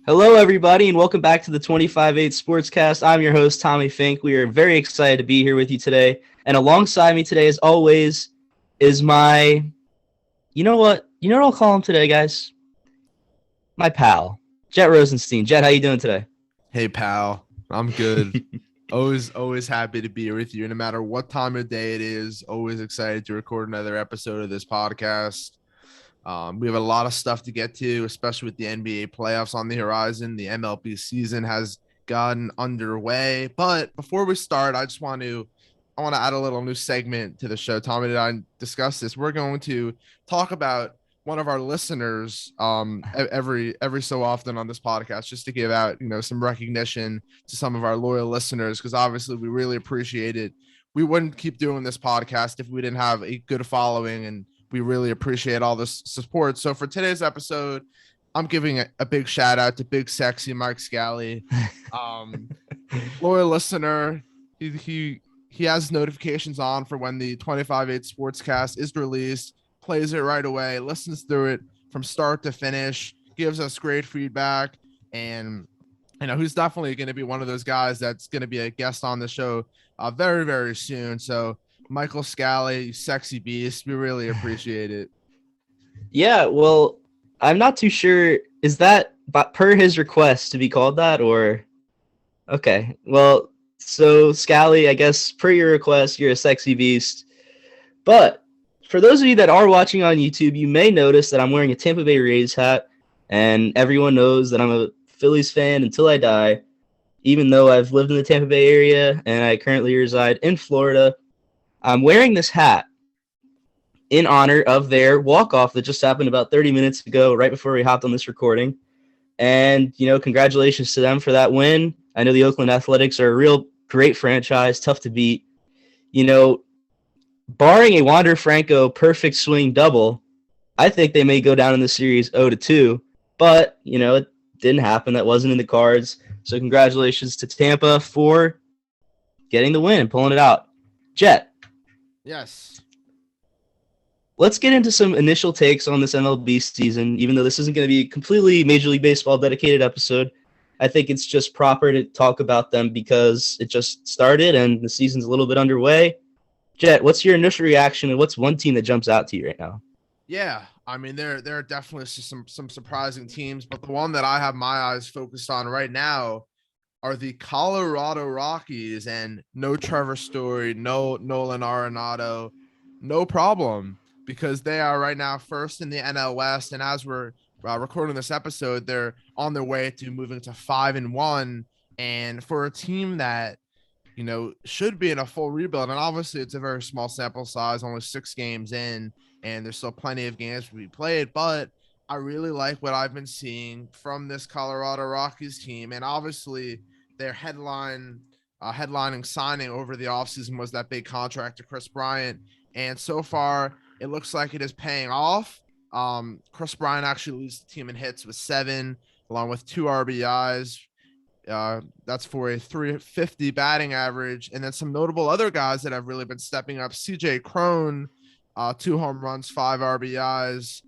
Hello, everybody, and welcome back to the 25-8 SportsCast. I'm your host, Tommy Fink. We are very excited to be here with you today. And alongside me today, as always, is my, you know what? You know what I'll call him today, guys? My pal, Jett Rosenstein. Jett, how you doing today? Hey, pal. I'm good. Always happy to be here with you. No matter what time of day it is, always excited to record another episode of this podcast. We have a lot of stuff to get to, especially with the NBA playoffs on the horizon. The MLB season has gotten underway. But before we start, I want to add a little new segment to the show. Tommy and I discussed this. We're going to talk about one of our listeners every so often on this podcast, just to give out some recognition to some of our loyal listeners, because obviously we really appreciate it. We wouldn't keep doing this podcast if we didn't have a good following, and we really appreciate all this support. So for today's episode, I'm giving a big shout out to Big Sexy Mike Scally, loyal listener. He has notifications on for when the 25-8 Sportscast is released, plays it right away, listens through it from start to finish, gives us great feedback, and who's definitely going to be one of those guys that's going to be a guest on the show very, very soon. So Michael Scally, you sexy beast, we really appreciate it. Yeah, well, I'm not too sure. Is that per his request to be called that, or? Okay, well, so Scally, I guess per your request, you're a sexy beast. But for those of you that are watching on YouTube, you may notice that I'm wearing a Tampa Bay Rays hat, and everyone knows that I'm a Phillies fan until I die, even though I've lived in the Tampa Bay area and I currently reside in Florida. I'm wearing this hat in honor of their walk-off that just happened about 30 minutes ago, right before we hopped on this recording. And, congratulations to them for that win. I know the Oakland Athletics are a real great franchise, tough to beat. Barring a Wander Franco perfect swing double, I think they may go down in the series 0-2. But, it didn't happen. That wasn't in the cards. So congratulations to Tampa for getting the win and pulling it out. Jett. Yes. Let's get into some initial takes on this MLB season, even though this isn't going to be a completely Major League Baseball dedicated episode. I think it's just proper to talk about them because it just started and the season's a little bit underway. Jett, what's your initial reaction and what's one team that jumps out to you right now? Yeah, I mean, there are definitely some surprising teams, but the one that I have my eyes focused on right now are the Colorado Rockies, and no Trevor Story, no Nolan Arenado, no problem, because they are right now first in the NL West, and as we're recording this episode, they're on their way to moving to 5-1, and for a team that should be in a full rebuild, and obviously it's a very small sample size, only 6 games in, and there's still plenty of games to be played, but I really like what I've been seeing from this Colorado Rockies team. And obviously their headlining signing over the offseason was that big contract to Chris Bryant. And so far, it looks like it is paying off. Chris Bryant actually leads the team in hits with 7, along with 2 RBIs. That's for a 350 batting average. And then some notable other guys that have really been stepping up. CJ Cron, 2 home runs, 5 RBIs.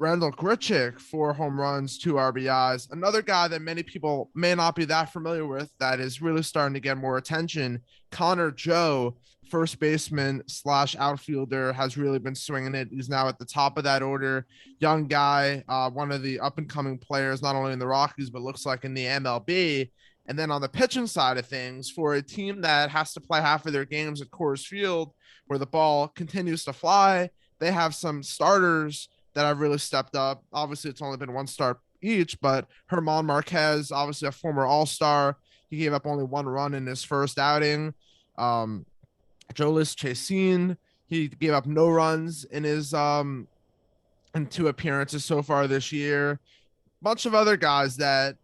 Randall Grichuk, 4 home runs, 2 RBIs. Another guy that many people may not be that familiar with that is really starting to get more attention, Connor Joe, first baseman / outfielder, has really been swinging it. He's now at the top of that order. Young guy, one of the up-and-coming players, not only in the Rockies, but looks like in the MLB. And then on the pitching side of things, for a team that has to play half of their games at Coors Field, where the ball continues to fly, they have some starters that have really stepped up. Obviously, it's only been 1 start each, but German Marquez, obviously a former All-Star, he gave up only 1 run in his first outing. Jolis Chassin, he gave up no runs in his in 2 appearances so far this year. Bunch of other guys that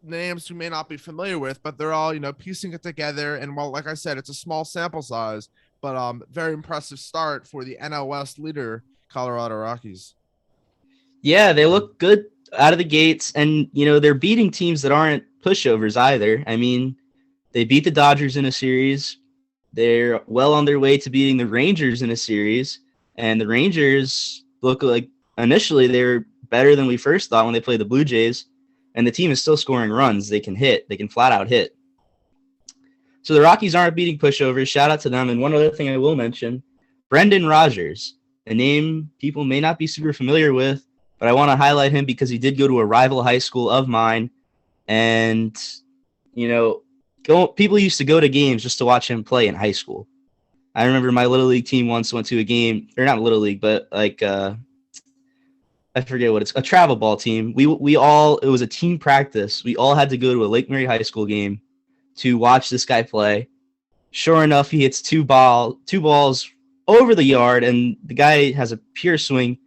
names you may not be familiar with, but they're all piecing it together. And well, like I said, it's a small sample size, but very impressive start for the NL West leader, Colorado Rockies. Yeah, they look good out of the gates, and they're beating teams that aren't pushovers either. I mean, they beat the Dodgers in a series. They're well on their way to beating the Rangers in a series, and the Rangers look like initially they were better than we first thought when they played the Blue Jays, and the team is still scoring runs. They can hit. They can flat out hit. So the Rockies aren't beating pushovers. Shout out to them. And one other thing I will mention, Brendan Rodgers, a name people may not be super familiar with, but I want to highlight him because he did go to a rival high school of mine. And, people used to go to games just to watch him play in high school. I remember my Little League team once went to a game, or not Little League, but I forget what it's, a travel ball team. It was a team practice. We all had to go to a Lake Mary High School game to watch this guy play. Sure enough, he hits two balls over the yard, and the guy has a pure swing.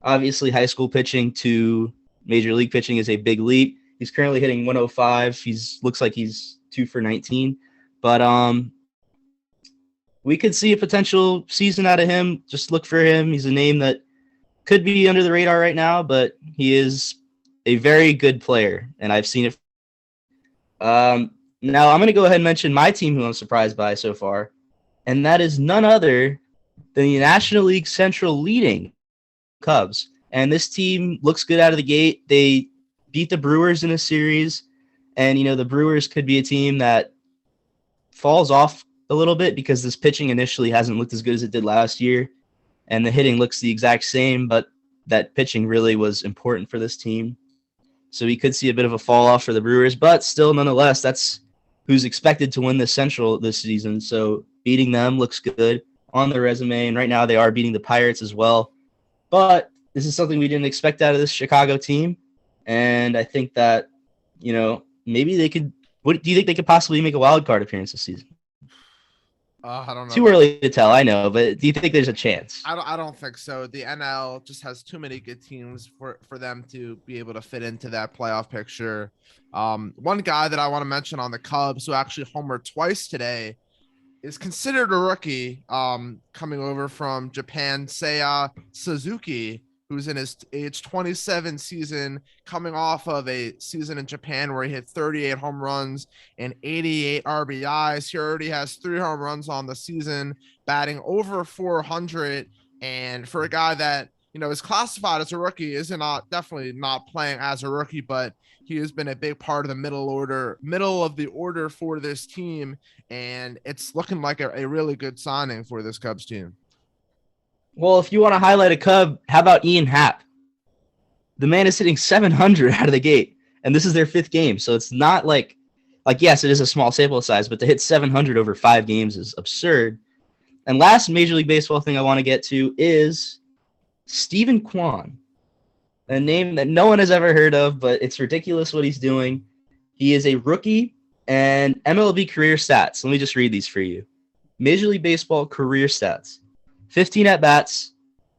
Obviously, high school pitching to major league pitching is a big leap. He's currently hitting 105. Looks like he's 2 for 19. But we could see a potential season out of him. Just look for him. He's a name that could be under the radar right now, but he is a very good player, and I've seen it. Now, I'm going to go ahead and mention my team who I'm surprised by so far, and that is none other than the National League Central leading Cubs. And this team looks good out of the gate. They beat the Brewers in a series, and, the Brewers could be a team that falls off a little bit because this pitching initially hasn't looked as good as it did last year, and the hitting looks the exact same, but that pitching really was important for this team. So we could see a bit of a fall off for the Brewers, but still, nonetheless, that's who's expected to win the Central this season. So beating them looks good on the resume, and right now they are beating the Pirates as well. But this is something we didn't expect out of this Chicago team, and I think that, maybe they could – what do you think they could possibly make a wild card appearance this season? I don't know. Too early to tell, I know, but do you think there's a chance? I don't think so. The NL just has too many good teams for them to be able to fit into that playoff picture. One guy that I want to mention on the Cubs who actually homered twice today is considered a rookie, coming over from Japan, Seiya Suzuki, who's in his age 27 season, coming off of a season in Japan where he hit 38 home runs and 88 RBIs. He already has 3 home runs on the season, batting over 400. And for a guy that, is classified as a rookie, definitely not playing as a rookie, but he has been a big part of the middle of the order for this team. And it's looking like a really good signing for this Cubs team. Well, if you want to highlight a Cub, how about Ian Happ? The man is hitting 700 out of the gate, and this is their 5th game. So it's not like yes, it is a small sample size, but to hit 700 over 5 games is absurd. And last Major League Baseball thing I want to get to is Steven Kwan, a name that no one has ever heard of, but it's ridiculous what he's doing. He is a rookie, and MLB career stats. Let me just read these for you. Major League Baseball career stats. 15 at-bats,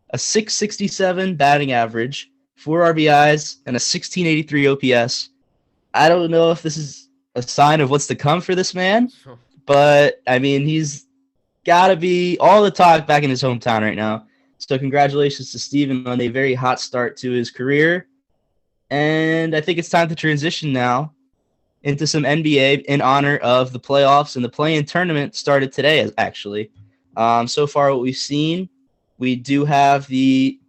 a .667 batting average, 4 RBIs, and a 1683 OPS. I don't know if this is a sign of what's to come for this man, but, he's got to be all the talk back in his hometown right now. So congratulations to Steven on a very hot start to his career. And I think it's time to transition now into some NBA in honor of the playoffs, and the play-in tournament started today, actually. So far, what we've seen, we do have the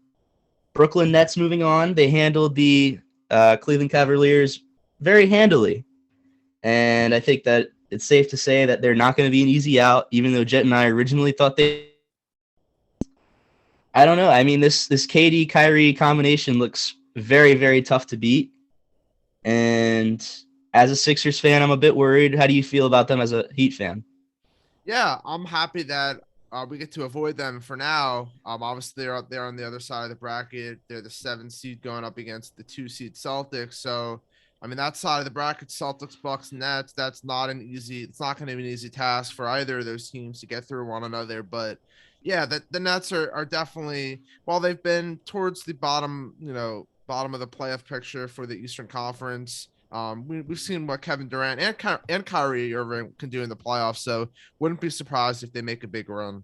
Brooklyn Nets moving on. They handled the Cleveland Cavaliers very handily. And I think that it's safe to say that they're not going to be an easy out, even though Jett and I originally thought they. I don't know. This KD-Kyrie combination looks very, very tough to beat. And as a Sixers fan, I'm a bit worried. How do you feel about them as a Heat fan? Yeah, I'm happy that we get to avoid them for now. Obviously, they're on the other side of the bracket. They're the 7th seed going up against the 2 seed Celtics. So, that side of the bracket, Celtics, Bucks, Nets, it's not going to be an easy task for either of those teams to get through one another. But yeah, the Nets are definitely, while they've been towards the bottom of the playoff picture for the Eastern Conference. We've seen what Kevin Durant and Kyrie Irving can do in the playoffs, so wouldn't be surprised if they make a big run.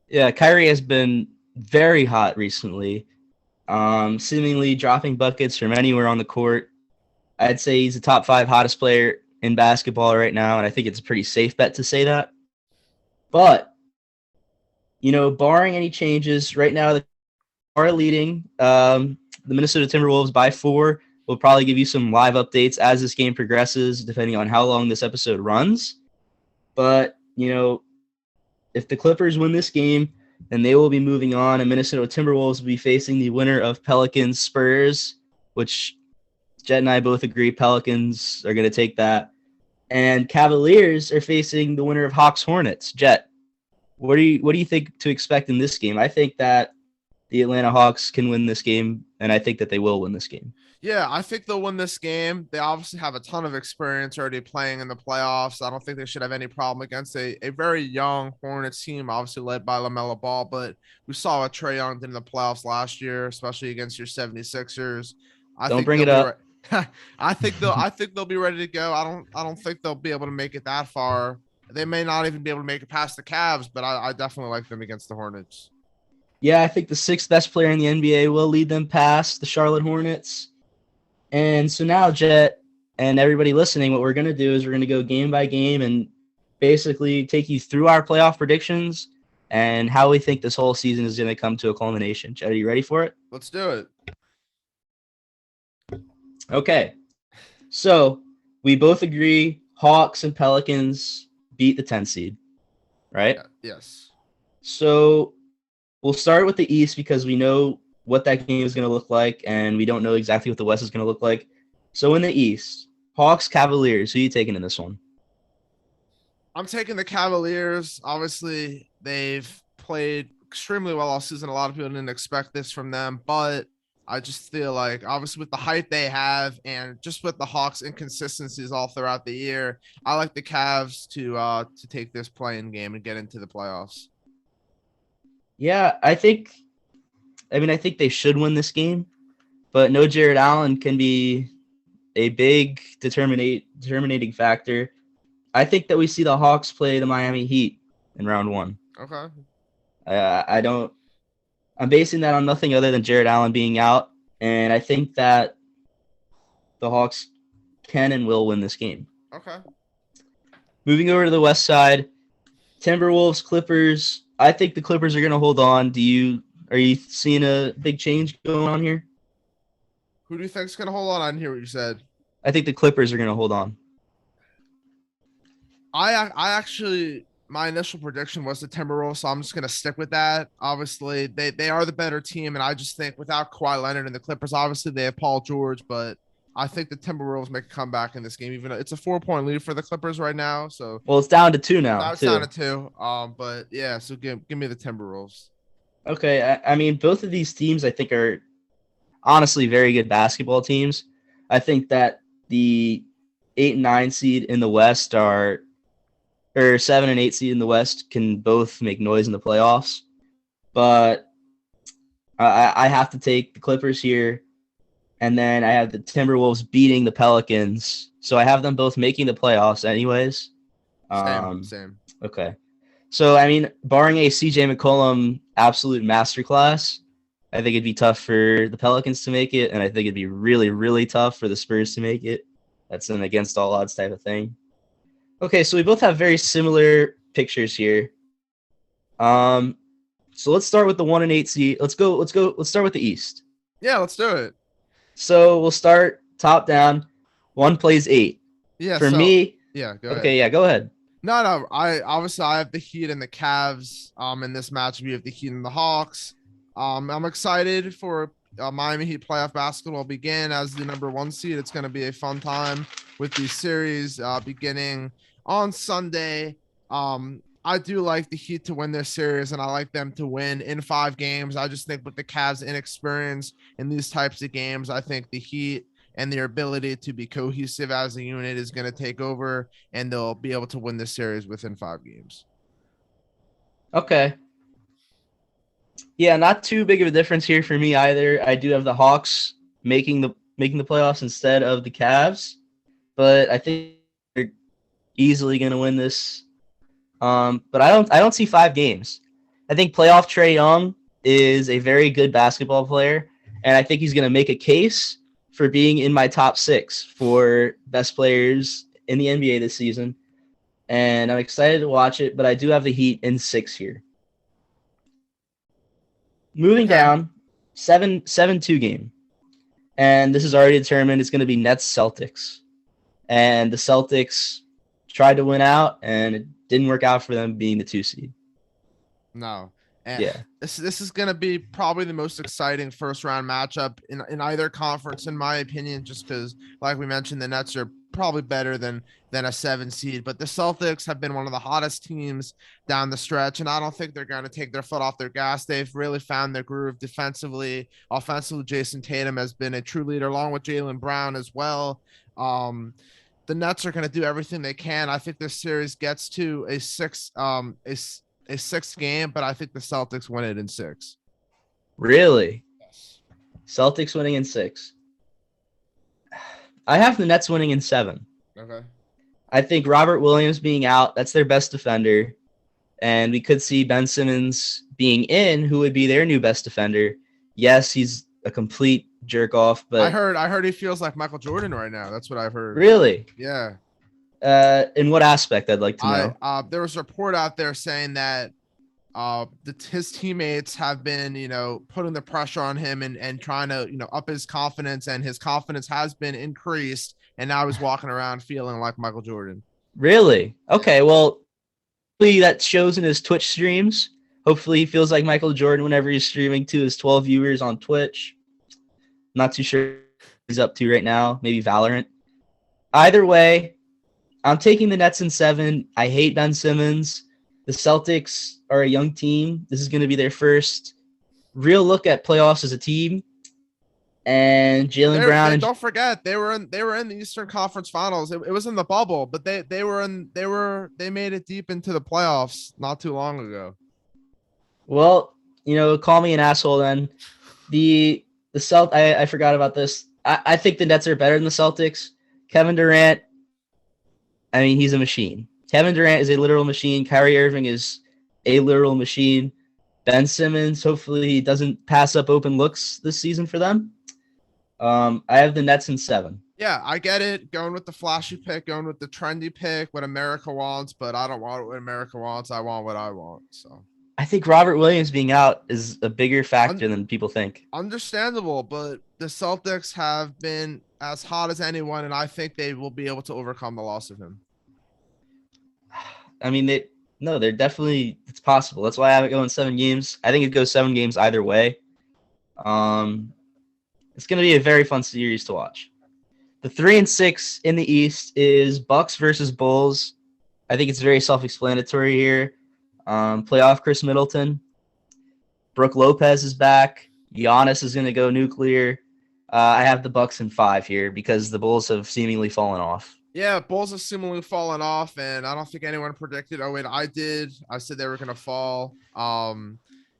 Yeah, Kyrie has been very hot recently, seemingly dropping buckets from anywhere on the court. I'd say he's the top 5 hottest player in basketball right now, and I think it's a pretty safe bet to say that. But, barring any changes, right now they are leading. the Minnesota Timberwolves by 4. We'll probably give you some live updates as this game progresses, depending on how long this episode runs. But, if the Clippers win this game, then they will be moving on, and Minnesota Timberwolves will be facing the winner of Pelicans Spurs, which Jett and I both agree Pelicans are going to take that. And Cavaliers are facing the winner of Hawks Hornets. Jett, what do you think to expect in this game? I think that the Atlanta Hawks can win this game, and I think that they will win this game. Yeah, I think they'll win this game. They obviously have a ton of experience already playing in the playoffs. I don't think they should have any problem against a very young Hornets team, obviously led by LaMelo Ball. But we saw what Trae Young did in the playoffs last year, especially against your 76ers. Don't bring it up. I think they'll be ready to go. I don't think they'll be able to make it that far. They may not even be able to make it past the Cavs, but I definitely like them against the Hornets. Yeah, I think the 6th best player in the NBA will lead them past the Charlotte Hornets. And so now, Jett, and everybody listening, what we're going to do is we're going to go game by game and basically take you through our playoff predictions and how we think this whole season is going to come to a culmination. Jett, are you ready for it? Let's do it. Okay. So we both agree Hawks and Pelicans beat the 10 seed, right? Yes. So we'll start with the East because we know what that game is going to look like, and we don't know exactly what the West is going to look like. So in the East, Hawks, Cavaliers, who are you taking in this one? I'm taking the Cavaliers. Obviously, they've played extremely well all season. A lot of people didn't expect this from them, but I just feel like obviously with the height they have and just with the Hawks inconsistencies all throughout the year, I like the Cavs to take this play-in game and get into the playoffs. Yeah, I think they should win this game, but no Jared Allen can be a big determining factor. I think that we see the Hawks play the Miami Heat in round 1. Okay. I'm basing that on nothing other than Jared Allen being out, and I think that the Hawks can and will win this game. Okay. Moving over to the West side, Timberwolves, Clippers. I think the Clippers are going to hold on. Are you seeing a big change going on here? Who do you think's going to hold on? I didn't hear what you said. I think the Clippers are going to hold on. I actually, my initial prediction was the Timberwolves, so I'm just going to stick with that. Obviously, they are the better team, and I just think without Kawhi Leonard and the Clippers, obviously they have Paul George, but I think the Timberwolves make a comeback in this game, even though it's a 4-point lead for the Clippers right now. So well, it's down to 2 now. It's down to 2. But yeah, so give me the Timberwolves. Okay, I mean, both of these teams I think are honestly very good basketball teams. I think that the 8 and 9 seed in the West or 7 and 8 seed in the West can both make noise in the playoffs. But I have to take the Clippers here, and then I have the Timberwolves beating the Pelicans. So I have them both making the playoffs anyways. Same. Okay. So, I mean, barring a CJ McCollum absolute masterclass, I think it'd be tough for the Pelicans to make it, and I think it'd be really, really tough for the Spurs to make it. That's an against all odds type of thing. Okay, so we both have very similar pictures here. So let's start with the 1 and 8 seed. Let's start with the East. Yeah, let's do it. So we'll start top down. 1 plays 8. Yeah. For me. Yeah. Go ahead. Okay. Yeah. Go ahead. No. I have the Heat and the Cavs. In this matchup, you have the Heat and the Hawks. I'm excited for Miami Heat playoff basketball begin as the number 1 seed. It's going to be a fun time with these series beginning on Sunday. I do like the Heat to win this series, and I like them to win in 5 games. I just think with the Cavs' inexperience in these types of games, I think the Heat and their ability to be cohesive as a unit is going to take over, and they'll be able to win this series within 5 games. Okay. Yeah, not too big of a difference here for me either. I do have the Hawks making the playoffs instead of the Cavs, but I think they're easily going to win this. But I don't see 5 games. I think playoff Trae Young is a very good basketball player, and I think he's going to make a case for being in my top 6 for best players in the NBA this season. And I'm excited to watch it, but I do have the Heat in 6 here. Moving down, 7-2 game. and this is already determined. It's going to be Nets Celtics, and the Celtics tried to win out, and it didn't work out for them being the 2 seed. No. And Yeah. this is going to be probably the most exciting first round matchup in either conference, in my opinion, just because, like we mentioned, the Nets are probably better than a 7 seed. But the Celtics have been one of the hottest teams down the stretch, and I don't think they're going to take their foot off their gas. They've really found their groove defensively. Offensively, Jason Tatum has been a true leader, along with Jaylen Brown as well. The Nets are going to do everything they can. I think this series gets to a sixth game, but I think the Celtics win it in 6. Really? Yes. Celtics winning in 6. I have the Nets winning in 7. Okay. I think Robert Williams being out, that's their best defender. And we could see Ben Simmons being in, who would be their new best defender. Yes, he's a complete jerk off, but I heard he feels like Michael Jordan right now. That's what I've heard. really? Yeah. In what aspect, I'd like to know. There was a report out there saying that his teammates have been, putting the pressure on him and trying to, up his confidence, and his confidence has been increased, and now he's walking around feeling like Michael Jordan. Really? Okay, well, hopefully that shows in his Twitch streams. Hopefully he feels like Michael Jordan whenever he's streaming to his 12 viewers on Twitch. Not too sure what he's up to right now. Maybe Valorant. Either way, I'm taking the Nets in 7. I hate Ben Simmons. The Celtics are a young team. This is going to be their first real look at playoffs as a team. And Jaylen Brown. Don't forget, they were in the Eastern Conference Finals. It was in the bubble, but they made it deep into the playoffs not too long ago. Well, call me an asshole then. I forgot about this. I think the Nets are better than the Celtics. Kevin Durant, I mean, he's a machine. Kevin Durant is a literal machine. Kyrie Irving is a literal machine. Ben Simmons, hopefully he doesn't pass up open looks this season for them. I have the Nets in 7. Yeah, I get it. Going with the flashy pick, going with the trendy pick, what America wants, but I don't want what America wants. I want what I want. So I think Robert Williams being out is a bigger factor than people think. Understandable, but the Celtics have been as hot as anyone, and I think they will be able to overcome the loss of him. I mean, they're definitely, it's possible. That's why I have it going 7 games. I think it goes 7 games either way. It's going to be a very fun series to watch. The 3 and 6 in the East is Bucks versus Bulls. I think it's very self-explanatory here. Playoff Chris Middleton. Brooke Lopez is back. Giannis is going to go nuclear. I have the Bucks in 5 here because the Bulls have seemingly fallen off. Yeah, Bulls have seemingly fallen off, and I don't think anyone predicted. Oh wait, I did. I said they were going to fall.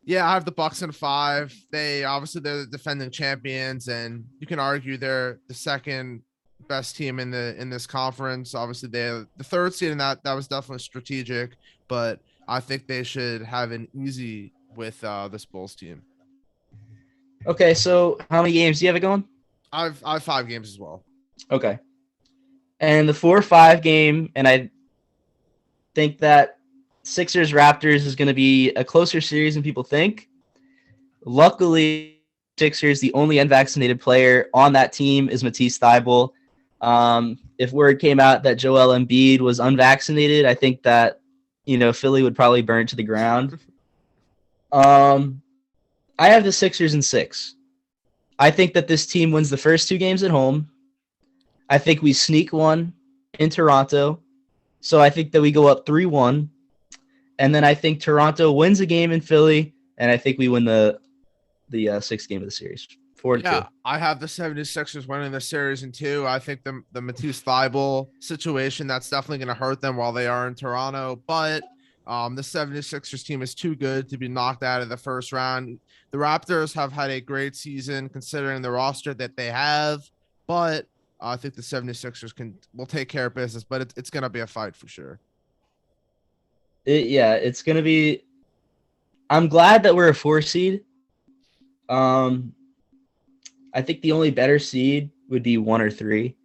Yeah, I have the Bucks in 5. They're the defending champions, and you can argue they're the second best team in this conference. Obviously, they're the 3rd seed, and that was definitely strategic. But I think they should have an easy with this Bulls team. Okay, so how many games do you have it going? I've 5 games as well. Okay. And the 4-5 game, and I think that Sixers-Raptors is going to be a closer series than people think. Luckily, Sixers, the only unvaccinated player on that team is Matisse Thybulle. If word came out that Joel Embiid was unvaccinated, I think that, Philly would probably burn to the ground. I have the Sixers in 6. I think that this team wins the first 2 games at home. I think we sneak one in Toronto. So I think that we go up 3-1. And then I think Toronto wins a game in Philly. And I think we win the 6th game of the series. 4-2. Yeah, I have the 76ers winning the series in 2. I think the Matisse Thybulle situation, that's definitely going to hurt them while they are in Toronto. But the 76ers team is too good to be knocked out of the first round. The Raptors have had a great season considering the roster that they have. But I think the 76ers will take care of business. But it's going to be a fight for sure. It's going to be – I'm glad that we're a 4 seed. I think the only better seed would be 1 or 3.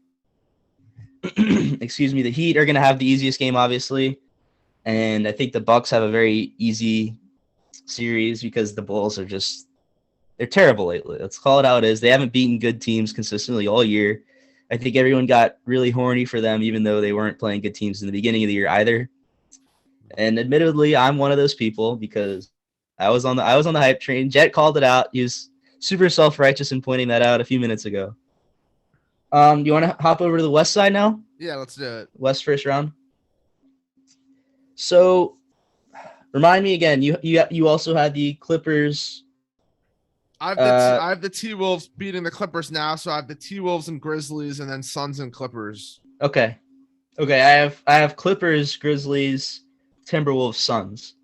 Excuse me. The Heat are going to have the easiest game, obviously. And I think the Bucks have a very easy series because the Bulls are just They're terrible lately. Let's call it how it is. They haven't beaten good teams consistently all year. I think everyone got really horny for them, even though they weren't playing good teams in the beginning of the year either. And admittedly, I'm one of those people because I was on the hype train. Jett called it out. He was super self-righteous in pointing that out a few minutes ago. Do you want to hop over to the West side now? Yeah, let's do it. West first round. So, remind me again. You also had the Clippers. I have the T Wolves beating the Clippers now, so I have the T Wolves and Grizzlies, and then Suns and Clippers. Okay. I have Clippers, Grizzlies, Timberwolves, Suns.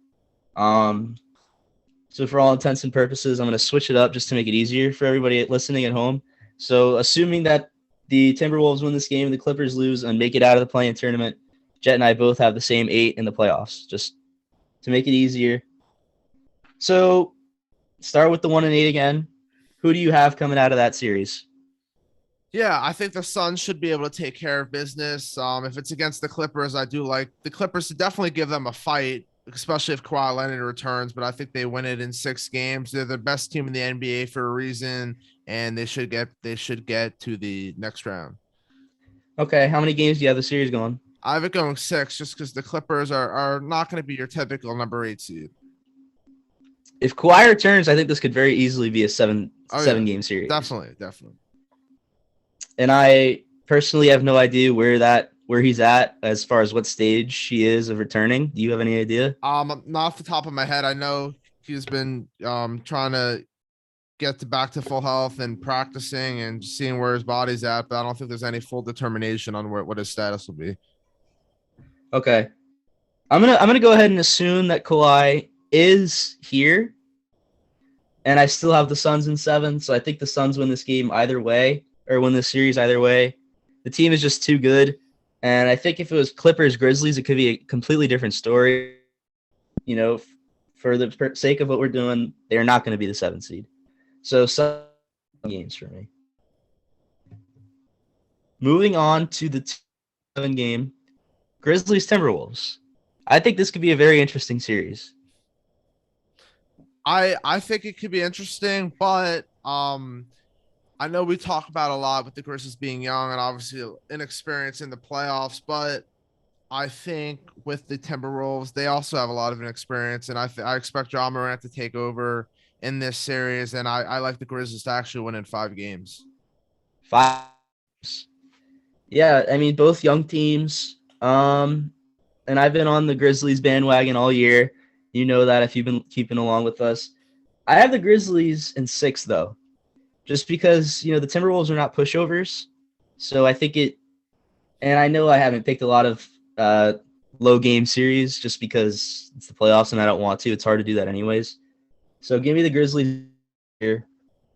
So for all intents and purposes, I'm going to switch it up just to make it easier for everybody listening at home. So assuming that the Timberwolves win this game and the Clippers lose and make it out of the play-in tournament, Jett and I both have the same 8 in the playoffs, just to make it easier. So start with the 1-8 again. Who do you have coming out of that series? Yeah, I think the Suns should be able to take care of business. If it's against the Clippers, I do like the Clippers to definitely give them a fight, especially if Kawhi Leonard returns. But I think they win it in 6 games. They're the best team in the NBA for a reason, and they should get to the next round. Okay, how many games do you have the series going? I have it going 6, just because the Clippers are not going to be your typical number 8 seed. If Kawhi returns, I think this could very easily be a seven game series. Definitely. And I personally have no idea where he's at as far as what stage he is of returning. Do you have any idea? Not off the top of my head. I know he's been trying to get back to full health and practicing and seeing where his body's at, but I don't think there's any full determination on what his status will be. Okay. I'm gonna go ahead and assume that Kawhi is here. And I still have the Suns in 7, so I think the Suns win this game either way, or win this series either way. The team is just too good. And I think if it was Clippers, Grizzlies, it could be a completely different story. You know, for the sake of what we're doing, they're not going to be the 7th seed. So, 7 games for me. Moving on to the 7 game, Grizzlies Timberwolves. I think this could be a very interesting series. I think it could be interesting, but I know we talk about a lot with the Grizzlies being young and obviously inexperienced in the playoffs, but I think with the Timberwolves, they also have a lot of inexperience, and I expect Ja Morant to take over in this series, and I like the Grizzlies to actually win in 5 games. 5. Yeah, I mean, both young teams. And I've been on the Grizzlies bandwagon all year. You know that if you've been keeping along with us. I have the Grizzlies in 6, though. Just because, the Timberwolves are not pushovers. So I think and I know I haven't picked a lot of low game series just because it's the playoffs and I don't want to. It's hard to do that anyways. So give me the Grizzlies here.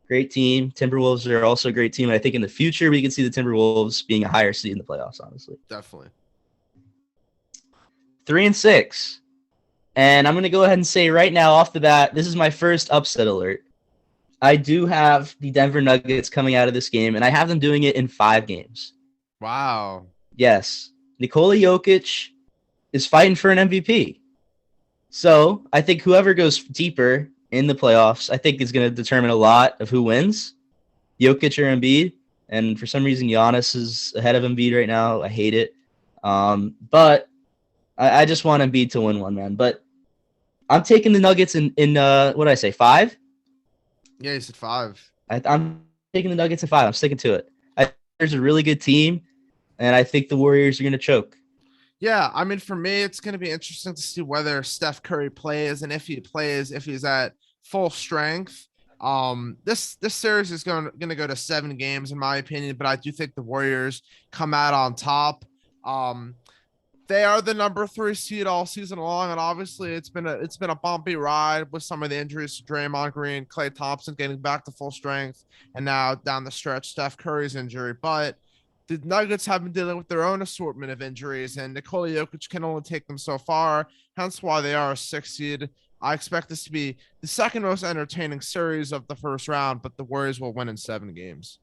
Great team. Timberwolves are also a great team. And I think in the future we can see the Timberwolves being a higher seed in the playoffs, honestly. Definitely. 3 and 6. And I'm going to go ahead and say right now off the bat, this is my first upset alert. I do have the Denver Nuggets coming out of this game, and I have them doing it in 5 games. Wow. Yes. Nikola Jokic is fighting for an MVP. So I think whoever goes deeper in the playoffs, I think is going to determine a lot of who wins, Jokic or Embiid. And for some reason, Giannis is ahead of Embiid right now. I hate it. But I just want Embiid to win one, man. But I'm taking the Nuggets in what did I say, 5? Yeah, you said 5. I'm taking the Nuggets in 5. I'm sticking to it. I think there's a really good team, and I think the Warriors are going to choke. Yeah, I mean, for me, it's going to be interesting to see whether Steph Curry plays, and if he's at full strength. This series is going to go to 7 games, in my opinion, but I do think the Warriors come out on top. They are the number 3 seed all season long, and obviously it's been a bumpy ride with some of the injuries to Draymond Green, Klay Thompson getting back to full strength, and now down the stretch, Steph Curry's injury. But the Nuggets have been dealing with their own assortment of injuries, and Nikola Jokic can only take them so far, hence why they are a 6 seed. I expect this to be the second most entertaining series of the first round, but the Warriors will win in 7 games.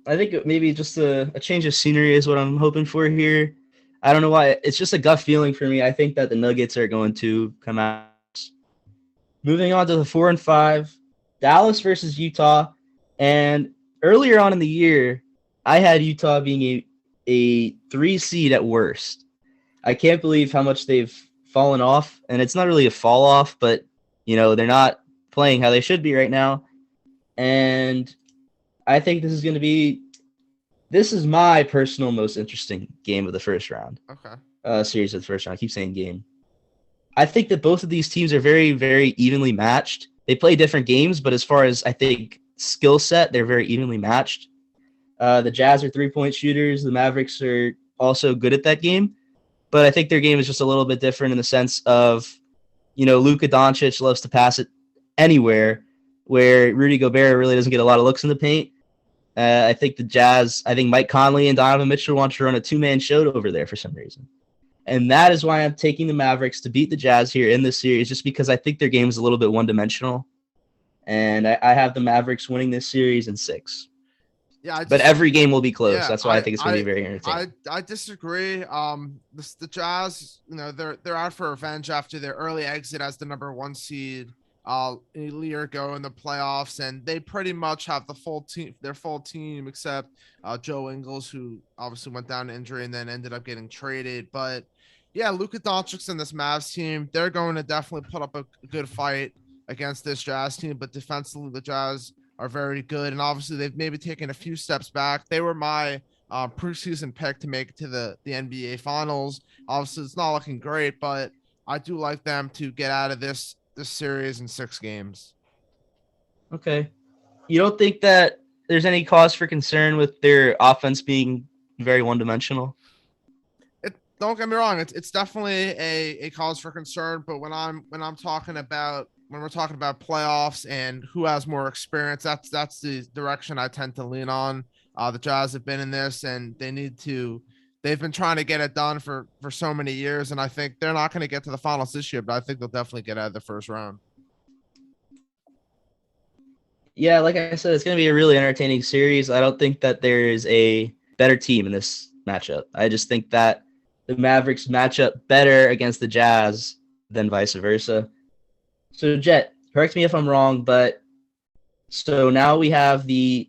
I think maybe just a change of scenery is what I'm hoping for here. I don't know why. It's just a gut feeling for me. I think that the Nuggets are going to come out. Moving on to the 4 and 5, Dallas versus Utah. And earlier on in the year, I had Utah being a 3 seed at worst. I can't believe how much they've fallen off, and it's not really a fall off, but they're not playing how they should be right now. And I think this is my personal most interesting game of the first round. Okay. Series of the first round. I keep saying game. I think that both of these teams are very, very evenly matched. They play different games, but as far as I think skill set, they're very evenly matched. The Jazz are 3-point shooters. The Mavericks are also good at that game. But I think their game is just a little bit different in the sense of, Luka Doncic loves to pass it anywhere, where Rudy Gobert really doesn't get a lot of looks in the paint. I think the Jazz, Mike Conley and Donovan Mitchell want to run a 2-man show over there for some reason. And that is why I'm taking the Mavericks to beat the Jazz here in this series, just because I think their game is a little bit one-dimensional. And I have the Mavericks winning this series in 6. Yeah, but every game will be close. Yeah, that's why I think it's going to be very entertaining. I disagree. The Jazz, they're out for revenge after their early exit as the number 1 seed a year ago in the playoffs, and they pretty much have their full team except Joe Ingles, who obviously went down to injury and then ended up getting traded. But yeah, Luka Doncic and this Mavs team, they're going to definitely put up a good fight against this Jazz team, but defensively the Jazz are very good, and obviously they've maybe taken a few steps back. They were my preseason pick to make it to the NBA Finals. Obviously, it's not looking great, but I do like them to get out of this series in 6 games. Okay. You don't think that there's any cause for concern with their offense being very one-dimensional? Don't get me wrong, it's definitely a cause for concern, but when we're talking about playoffs and who has more experience, that's the direction I tend to lean on. The Jazz have been in this, and they've been trying to get it done for so many years, and I think they're not going to get to the finals this year, but I think they'll definitely get out of the first round. Yeah, like I said, it's going to be a really entertaining series. I don't think that there is a better team in this matchup. I just think that the Mavericks match up better against the Jazz than vice versa. So, Jett, correct me if I'm wrong, but so now we have to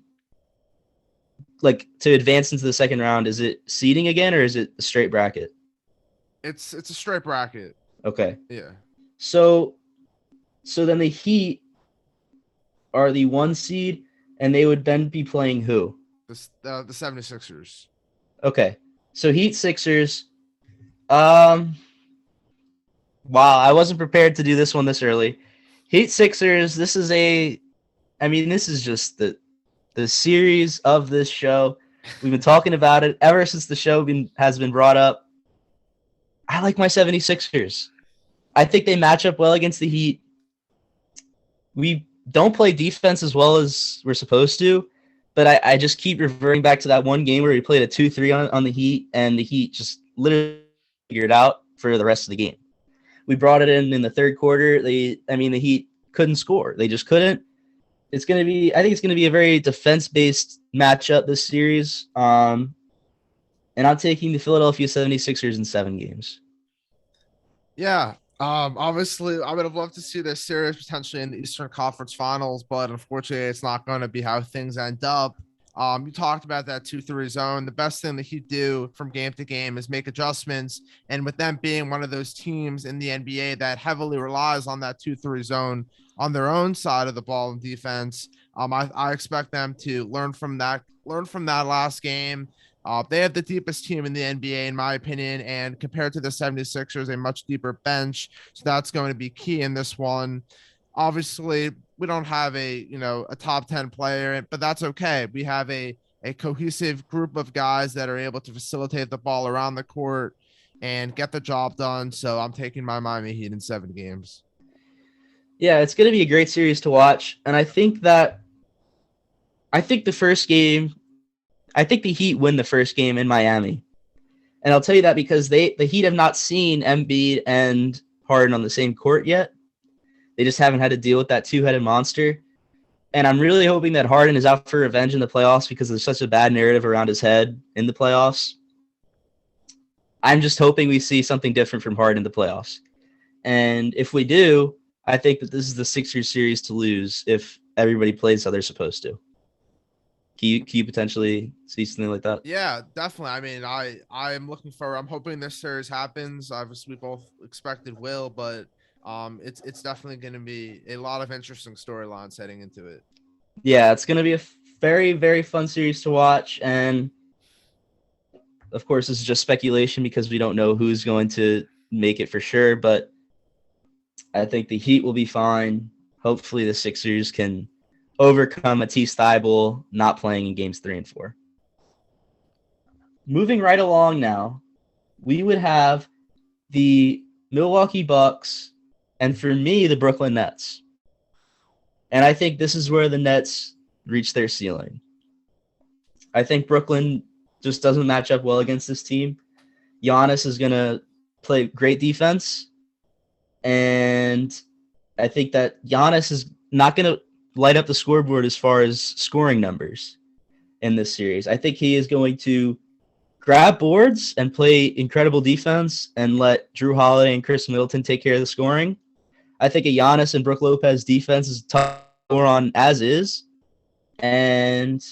advance into the second round, is it seeding again or is it a straight bracket? It's a straight bracket. Okay. Yeah. So then the Heat are the 1 seed, and they would then be playing who? The 76ers. Okay. So Heat Sixers. Wow, I wasn't prepared to do this one this early. Heat Sixers, this is just the series of this show. We've been talking about it ever since the show has been brought up. I like my 76ers. I think they match up well against the Heat. We don't play defense as well as we're supposed to, but I just keep reverting back to that one game where we played a 2-3 on the Heat, and the Heat just literally figured it out for the rest of the game. We brought it in the third quarter. The Heat couldn't score. They just couldn't. I think it's going to be a very defense-based matchup this series. And I'm taking the Philadelphia 76ers in 7 games. Yeah. Obviously, I would have loved to see this series potentially in the Eastern Conference Finals, but unfortunately, it's not going to be how things end up. You talked about that 2-3 zone. The best thing that he'd do from game to game is make adjustments. And with them being one of those teams in the NBA that heavily relies on that 2-3 zone on their own side of the ball in defense, I expect them to learn from that last game. They have the deepest team in the NBA, in my opinion, and compared to the 76ers, a much deeper bench. So that's going to be key in this one. Obviously, we don't have a top 10 player, but that's okay. We have a cohesive group of guys that are able to facilitate the ball around the court and get the job done. So I'm taking my Miami Heat in 7 games. Yeah, it's going to be a great series to watch. And I think the Heat win the first game in Miami. And I'll tell you that because the Heat have not seen Embiid and Harden on the same court yet. They just haven't had to deal with that two-headed monster. And I'm really hoping that Harden is out for revenge in the playoffs because there's such a bad narrative around his head in the playoffs. I'm just hoping we see something different from Harden in the playoffs. And if we do, I think that this is the Sixers series to lose if everybody plays how they're supposed to. Can you potentially see something like that? Yeah, definitely. I mean, I'm looking for. I'm hoping this series happens. Obviously, we both expected will, but it's definitely going to be a lot of interesting storylines heading into it. Yeah, it's going to be a very, very fun series to watch. And of course, this is just speculation because we don't know who's going to make it for sure. But I think the Heat will be fine. Hopefully, the Sixers can overcome Matisse Thybulle not playing in games 3 and 4. Moving right along now, we would have the Milwaukee Bucks and for me, the Brooklyn Nets. And I think this is where the Nets reach their ceiling. I think Brooklyn just doesn't match up well against this team. Giannis is going to play great defense. And I think that Giannis is not going to light up the scoreboard as far as scoring numbers in this series. I think he is going to grab boards and play incredible defense and let Drew Holiday and Chris Middleton take care of the scoring. I think a Giannis and Brook Lopez defense is tough on as is. And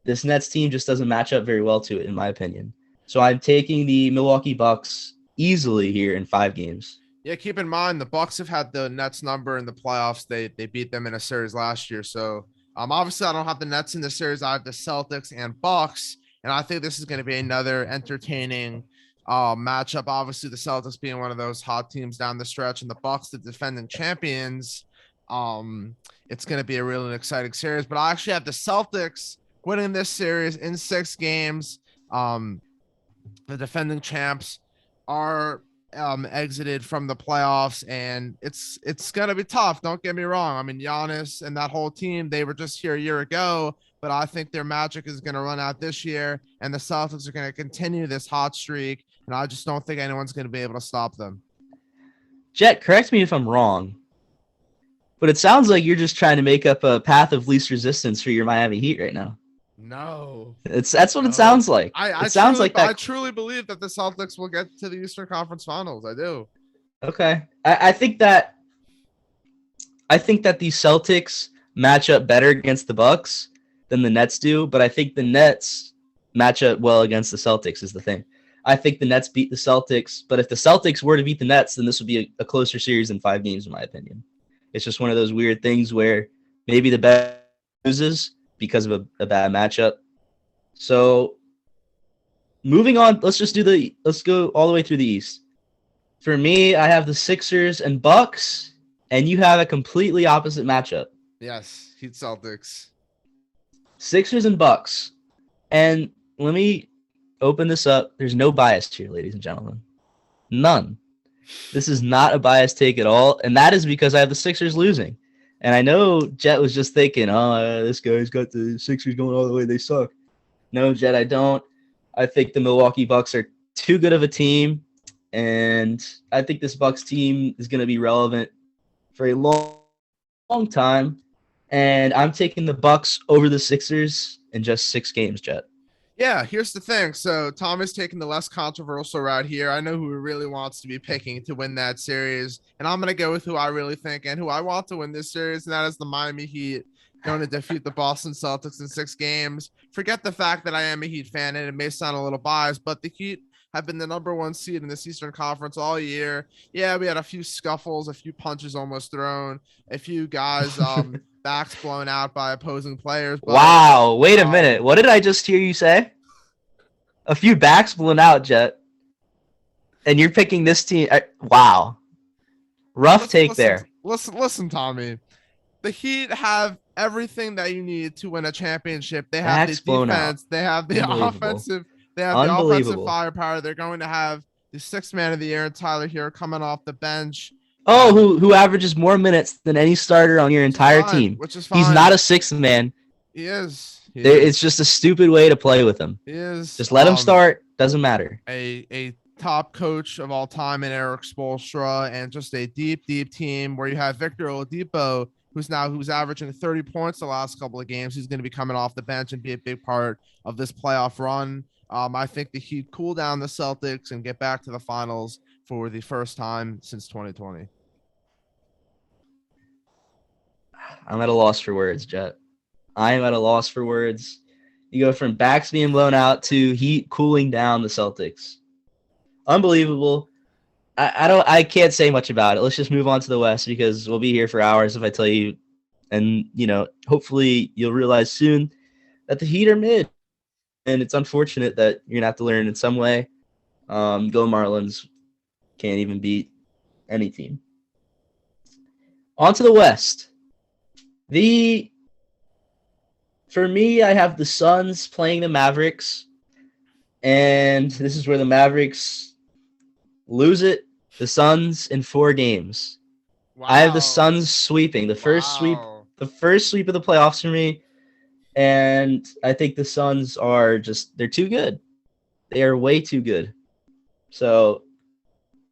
this Nets team just doesn't match up very well to it, in my opinion. So I'm taking the Milwaukee Bucks easily here in 5 games. Yeah, keep in mind the Bucks have had the Nets number in the playoffs. They beat them in a series last year. So obviously I don't have the Nets in the series. I have the Celtics and Bucks, and I think this is going to be another entertaining matchup. Obviously, the Celtics being one of those hot teams down the stretch, and the Bucks, the defending champions. It's going to be a really exciting series. But I actually have the Celtics winning this series in 6 games. The defending champs are exited from the playoffs, and it's gonna be tough. Don't get me wrong. I mean, Giannis and that whole team, they were just here a year ago, but I think their magic is gonna run out this year, and the Celtics are gonna continue this hot streak, and I just don't think anyone's gonna be able to stop them. Jett, correct me if I'm wrong, but it sounds like you're just trying to make up a path of least resistance for your Miami Heat right now. No, that's what it sounds like. I it sounds truly, like that. I truly believe that the Celtics will get to the Eastern Conference Finals. I do. Okay, I think that the Celtics match up better against the Bucks than the Nets do, but I think the Nets match up well against the Celtics is the thing. I think the Nets beat the Celtics, but if the Celtics were to beat the Nets, then this would be a closer series than 5 games, in my opinion. It's just one of those weird things where maybe the best loses because of a bad matchup. So moving on, let's go all the way through the East. For me, I have the Sixers and Bucks, and you have a completely opposite matchup. Yes, Heat Celtics. Sixers and Bucks. And let me open this up. There's no bias here, ladies and gentlemen. None. This is not a biased take at all, and that is because I have the Sixers losing. And I know Jett was just thinking, this guy's got the Sixers going all the way. They suck. No, Jett, I don't. I think the Milwaukee Bucks are too good of a team, and I think this Bucks team is going to be relevant for a long, long time. And I'm taking the Bucks over the Sixers in just 6 games, Jett. Yeah, here's the thing. So Tommy's taking the less controversial route here. I know who he really wants to be picking to win that series, and I'm going to go with who I really think and who I want to win this series, and that is the Miami Heat going to defeat the Boston Celtics in 6 games. Forget the fact that I am a Heat fan, and it may sound a little biased, but the Heat have been the #1 seed in this Eastern Conference all year. Yeah, we had a few scuffles, a few punches almost thrown, a few guys backs blown out by opposing players. But, wow, wait a minute. What did I just hear you say? A few backs blown out, Jett. And you're picking this team. Wow. Rough take there. Listen, Tommy. The Heat have everything that you need to win a championship. They have Backs the defense. They have the offensive. They have the offensive firepower. They're going to have the 6th man of the year, Tyler Hero, coming off the bench. Oh, who averages more minutes than any starter on your entire team. Which is fine. He's not a 6th man. He is. It's just a stupid way to play with him. He is. Just let him start. Doesn't matter. A top coach of all time in Eric Spoelstra, and just a deep team where you have Victor Oladipo, who's averaging 30 points the last couple of games. He's going to be coming off the bench and be a big part of this playoff run. I think the Heat cool down the Celtics and get back to the finals for the first time since 2020. I'm at a loss for words, Jet. I am at a loss for words. You go from backs being blown out to Heat cooling down the Celtics. Unbelievable. I can't say much about it. Let's just move on to the West because we'll be here for hours if I tell you. And, hopefully you'll realize soon that the Heat are mid. And it's unfortunate that you're going to have to learn in some way. Go Marlins. Can't even beat any team. On to the West. For me, I have the Suns playing the Mavericks. And this is where the Mavericks lose it. The Suns in 4 games. Wow. I have the Suns sweeping. The first sweep of the playoffs for me. And I think the Suns are they're too good. They are way too good. So,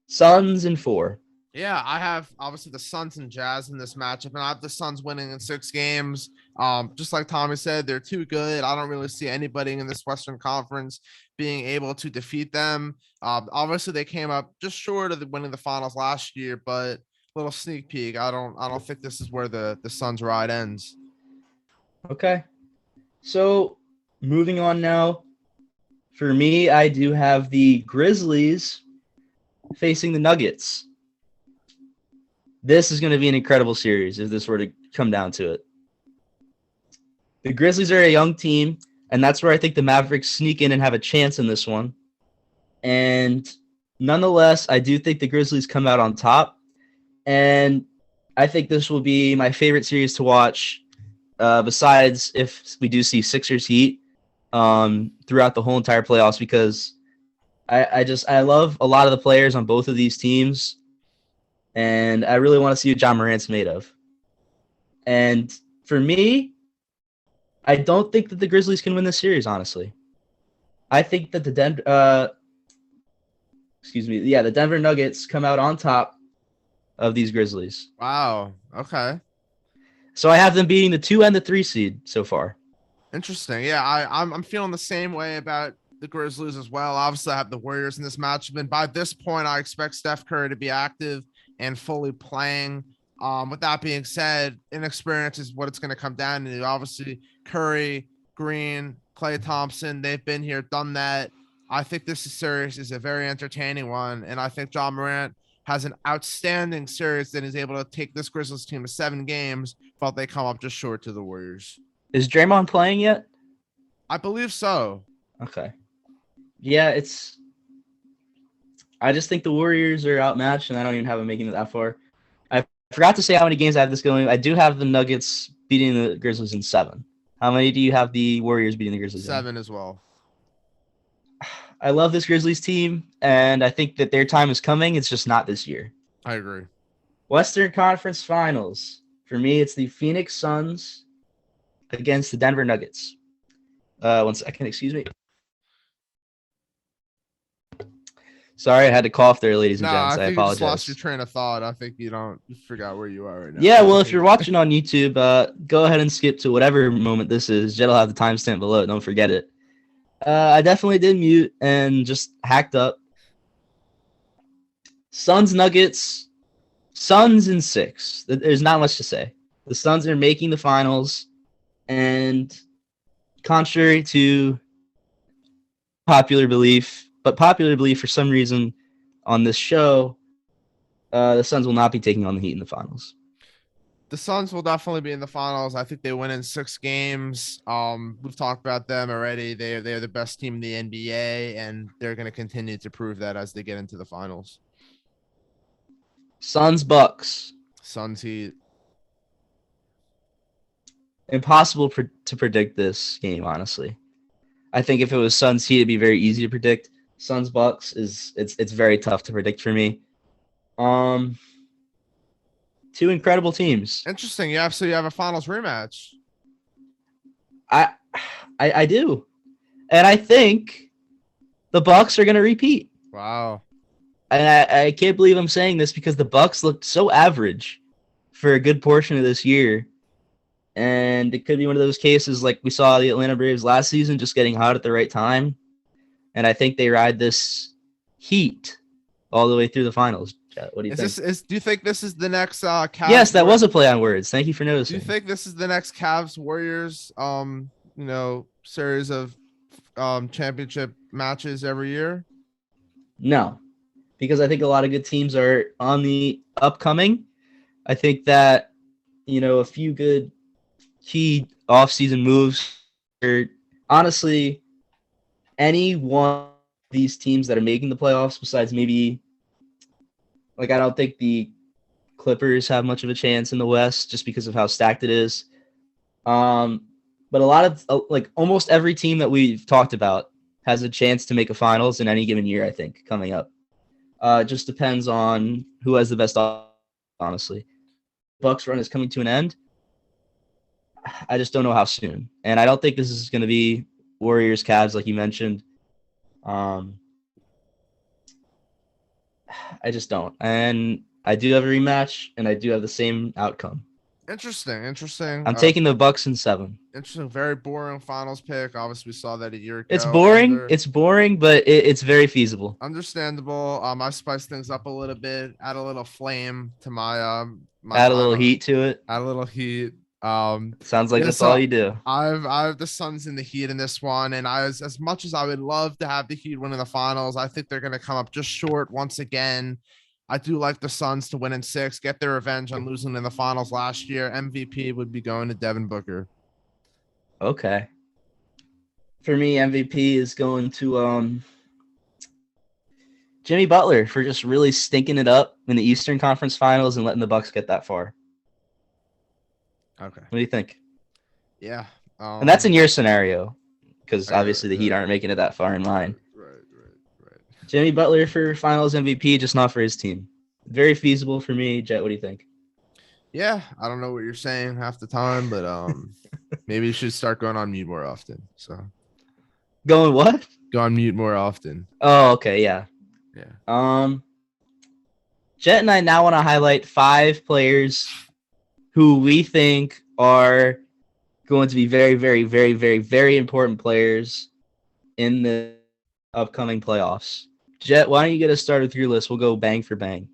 Suns in 4. Yeah, I have obviously the Suns and Jazz in this matchup, and I have the Suns winning in 6 games. Just like Tommy said, they're too good. I don't really see anybody in this Western Conference being able to defeat them. Obviously, they came up just short of winning the finals last year, but little sneak peek. I don't think this is where the Suns' ride ends. Okay. So, moving on now. For me, I do have the Grizzlies facing the Nuggets. This is going to be an incredible series if this were to come down to it. The Grizzlies are a young team, and that's where I think the Mavericks sneak in and have a chance in this one. And nonetheless, I do think the Grizzlies come out on top. And I think this will be my favorite series to watch, besides if we do see Sixers Heat throughout the whole entire playoffs, because I love a lot of the players on both of these teams. And I really want to see what John Morant's made of. And for me, I don't think that the Grizzlies can win this series, honestly. I think that the Denver Nuggets come out on top of these Grizzlies. Wow. Okay. So I have them beating the 2 and the 3 seed so far. Interesting. Yeah, I'm feeling the same way about the Grizzlies as well. Obviously, I have the Warriors in this matchup, and by this point, I expect Steph Curry to be active and fully playing. With that being said, inexperience is what it's going to come down to. Obviously, Curry, Green, Klay Thompson, they've been here, done that. I think this series is a very entertaining one, and I think John Morant has an outstanding series that is able to take this Grizzlies team to 7 games, but they come up just short to the Warriors. Is Draymond playing yet? I believe so. Okay. Yeah, I just think the Warriors are outmatched, and I don't even have them making it that far. I forgot to say how many games I have this going. I do have the Nuggets beating the Grizzlies in 7. How many do you have the Warriors beating the Grizzlies 7 as well. I love this Grizzlies team, and I think that their time is coming. It's just not this year. I agree. Western Conference Finals. For me, it's the Phoenix Suns against the Denver Nuggets. 1 second, excuse me. Sorry, I had to cough there, ladies and gents. I apologize. You just lost your train of thought. I think you forgot where you are right now. Yeah, well, if you're watching on YouTube, go ahead and skip to whatever moment this is. Jett will have the timestamp below. Don't forget it. I definitely did mute and just hacked up. Suns Nuggets. Suns in 6. There's not much to say. The Suns are making the finals, and contrary to popular belief for some reason on this show, the Suns will not be taking on the Heat in the finals. The Suns will definitely be in the finals. I think they win in 6 games. We've talked about them already. They're the best team in the NBA, and they're going to continue to prove that as they get into the finals. Suns Bucks. Suns Heat. Impossible to predict this game, honestly. I think if it was Suns Heat, it'd be very easy to predict. Suns Bucks it's very tough to predict for me. 2 incredible teams. Interesting. Yeah, so you have a finals rematch. I do. And I think the Bucks are going to repeat. Wow. And I can't believe I'm saying this because the Bucks looked so average for a good portion of this year. And it could be one of those cases like we saw the Atlanta Braves last season, just getting hot at the right time. And I think they ride this Heat all the way through the finals. What do you think? Do you think this is the next Cavs? Yes, that was a play on words. Thank you for Do noticing. you think this is the next Cavs Warriors series of championship matches every year? No, because I think a lot of good teams are on the upcoming. I think that, a few good key offseason moves are honestly any one of these teams that are making the playoffs besides maybe, I don't think the Clippers have much of a chance in the West just because of how stacked it is. But a lot of almost every team that we've talked about has a chance to make a finals in any given year, I think, coming up. It just depends on who has the best, honestly. Bucks run is coming to an end. I just don't know how soon. And I don't think this is going to be Warriors Cavs like you mentioned. I just don't. And I do have a rematch, and I do have the same outcome. Interesting. I'm taking the Bucks in 7. Interesting. Very boring finals pick. Obviously, we saw that a year ago. It's boring. It's boring, but it's very feasible. Understandable. I spice things up a little bit. Add a little flame to my add a little heat to it. Add a little heat. Sounds like that's all you do. I have the Suns in the Heat in this one, and as much as I would love to have the Heat win in the finals, I think they're going to come up just short once again. I do like the Suns to win in 6, get their revenge on losing in the finals last year. MVP would be going to Devin Booker. Okay. For me, MVP is going to Jimmy Butler for just really stinking it up in the Eastern Conference Finals and letting the Bucks get that far. Okay. What do you think? Yeah. And that's in your scenario, because obviously the Heat aren't making it that far in mine. Right. Jimmy Butler for Finals MVP, just not for his team. Very feasible for me. Jett, what do you think? Yeah, I don't know what you're saying half the time, but maybe you should start going on mute more often. So going what? Go on mute more often. Oh, okay, yeah. Jett and I now want to highlight 5 players who we think are going to be very, very, very, very, very important players in the upcoming playoffs. Jett, why don't you get us started with your list? We'll go bang for bang.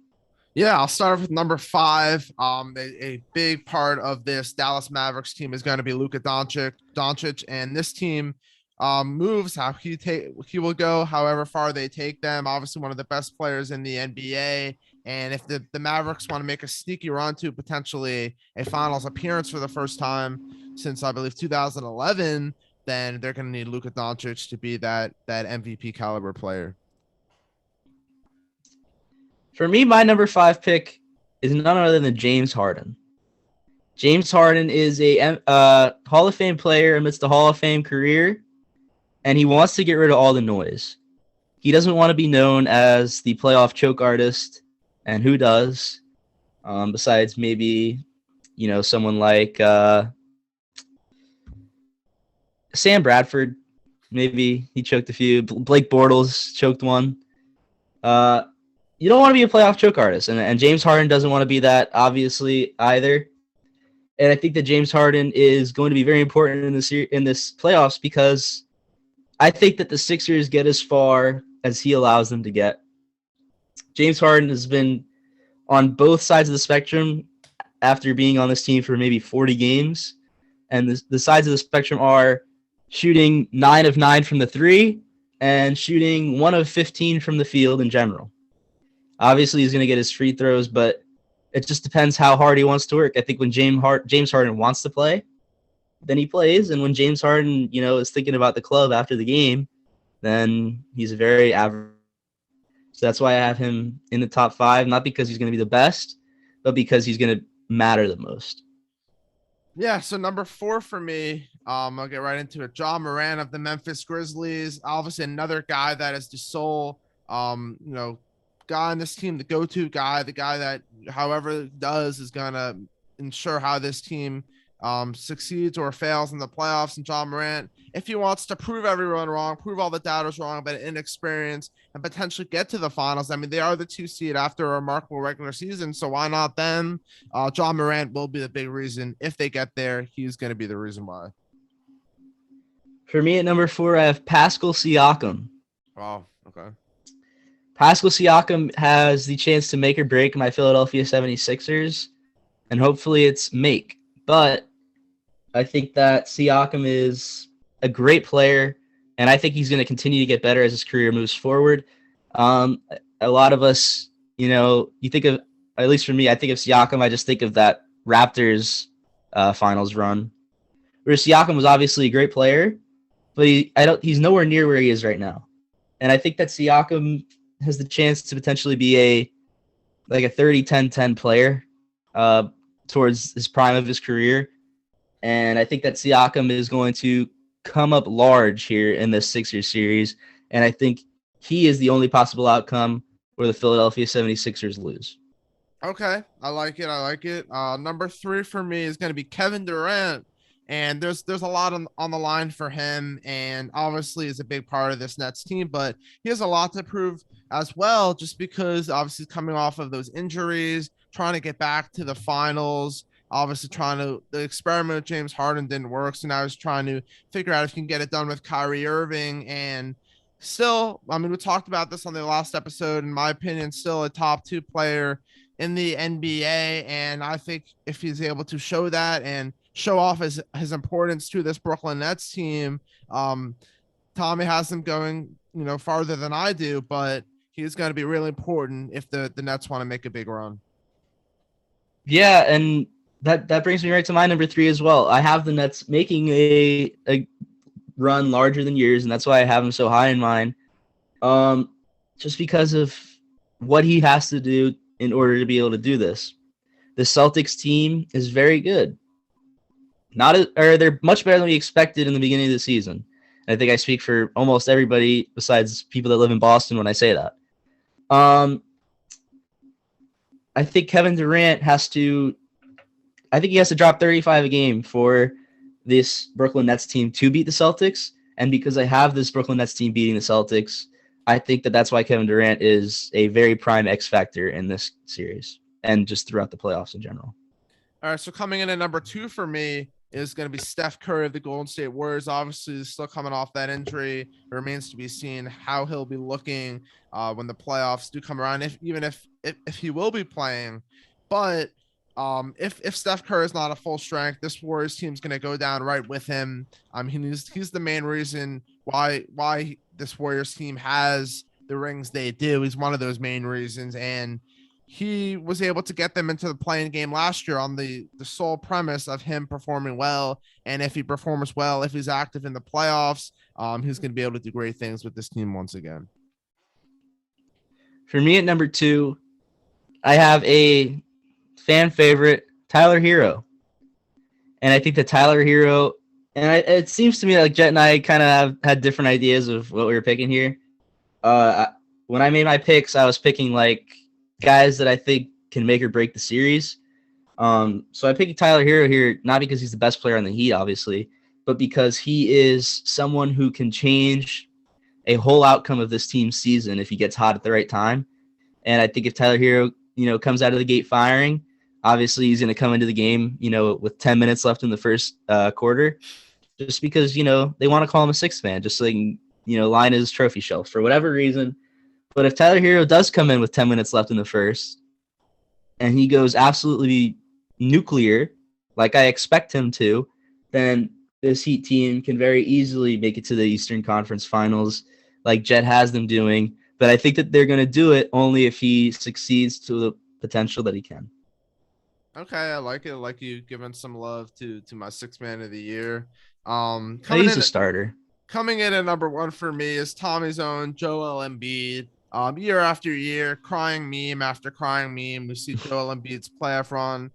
Yeah, I'll start off with number 5. A big part of this Dallas Mavericks team is going to be Luka Doncic, and this team moves how he will go however far they take them. Obviously, one of the best players in the NBA. And if the Mavericks want to make a sneaky run to potentially a finals appearance for the first time since, I believe, 2011, then they're going to need Luka Doncic to be that MVP caliber player. For me, my number 5 pick is none other than James Harden. James Harden is a Hall of Fame player amidst a Hall of Fame career, and he wants to get rid of all the noise. He doesn't want to be known as the playoff choke artist, and who does? Besides maybe, someone like Sam Bradford. Maybe he choked a few. Blake Bortles choked one. You don't want to be a playoff choke artist, and James Harden doesn't want to be that, obviously, either. And I think that James Harden is going to be very important in this playoffs because I think that the Sixers get as far as he allows them to get. James Harden has been on both sides of the spectrum after being on this team for maybe 40 games, and the sides of the spectrum are shooting 9 of 9 from the 3 and shooting 1 of 15 from the field in general. Obviously, he's going to get his free throws, but it just depends how hard he wants to work. I think when James Harden wants to play, then he plays. And when James Harden, is thinking about the club after the game, then he's very average. So that's why I have him in the top 5, not because he's going to be the best, but because he's going to matter the most. Yeah, so number 4 for me, I'll get right into it. Ja Morant of the Memphis Grizzlies, obviously another guy that is the sole, guy on this team, the go-to guy, the guy that however it does is gonna ensure how this team succeeds or fails in the playoffs. And Ja Morant, if he wants to prove everyone wrong, prove all the doubters wrong, but inexperienced and potentially get to the finals. I mean, they are the 2 seed after a remarkable regular season, so why not them? Ja Morant will be the big reason. If they get there, he's going to be the reason why. For me at number 4, I have Pascal Siakam. Wow. Okay. Pascal Siakam has the chance to make or break my Philadelphia 76ers, and hopefully it's make. But I think that Siakam is a great player, and I think he's going to continue to get better as his career moves forward. Um, a lot of us, you think of, at least for me, I think of Siakam, I just think of that Raptors finals run, where Siakam was obviously a great player, but he's nowhere near where he is right now. And I think that Siakam has the chance to potentially be a 30-10-10 player towards his prime of his career. And I think that Siakam is going to come up large here in this Sixers series. And I think he is the only possible outcome where the Philadelphia 76ers lose. Okay, I like it. Number 3 for me is going to be Kevin Durant. And there's a lot on the line for him, and obviously is a big part of this Nets team, but he has a lot to prove as well, just because obviously coming off of those injuries, trying to get back to the finals, obviously the experiment with James Harden didn't work, so now he's trying to figure out if he can get it done with Kyrie Irving. And still, I mean, we talked about this on the last episode, in my opinion, still a top 2 player in the NBA, and I think if he's able to show that and show off his importance to this Brooklyn Nets team, Tommy has him going, farther than I do, but he's going to be really important if the Nets want to make a big run. Yeah, and that brings me right to my number 3 as well. I have the Nets making a run larger than yours, and that's why I have him so high in mine. Just because of what he has to do in order to be able to do this. The Celtics team is very good. They're much better than we expected in the beginning of the season. And I think I speak for almost everybody besides people that live in Boston when I say that. I think Kevin Durant has to drop 35 a game for this Brooklyn Nets team to beat the Celtics. And because I have this Brooklyn Nets team beating the Celtics, I think that's why Kevin Durant is a very prime X factor in this series and just throughout the playoffs in general. All right, so coming in at number 2 for me is going to be Steph Curry of the Golden State Warriors. Obviously, still coming off that injury. It remains to be seen how he'll be looking when the playoffs do come around, if he will be playing. But if Steph Curry is not a full strength, this Warriors team is going to go down right with him. He's the main reason why this Warriors team has the rings they do. He's one of those main reasons, and he was able to get them into the playing game last year on the sole premise of him performing well. And if he performs well, if he's active in the playoffs, he's going to be able to do great things with this team once again. For me at number 2, I have a fan favorite, Tyler Hero. And I think that Tyler Hero, and it seems to me like Jett and I kind of had different ideas of what we were picking here. When I made my picks, I was picking guys that I think can make or break the series. So I picked Tyler Hero here, not because he's the best player on the Heat, obviously, but because he is someone who can change a whole outcome of this team's season if he gets hot at the right time. And I think if Tyler Hero, comes out of the gate firing, obviously he's going to come into the game, with 10 minutes left in the first quarter, just because, they want to call him a sixth man, just so they can, line his trophy shelf for whatever reason. But if Tyler Hero does come in with 10 minutes left in the first and he goes absolutely nuclear, like I expect him to, then this Heat team can very easily make it to the Eastern Conference Finals like Jett has them doing. But I think that they're going to do it only if he succeeds to the potential that he can. Okay, I like it. I like you giving some love to my sixth man of the year. He's a starter. Coming in at number 1 for me is Tommy's own Joel Embiid. Year after year, crying meme after crying meme, we see Joel Embiid's playoff run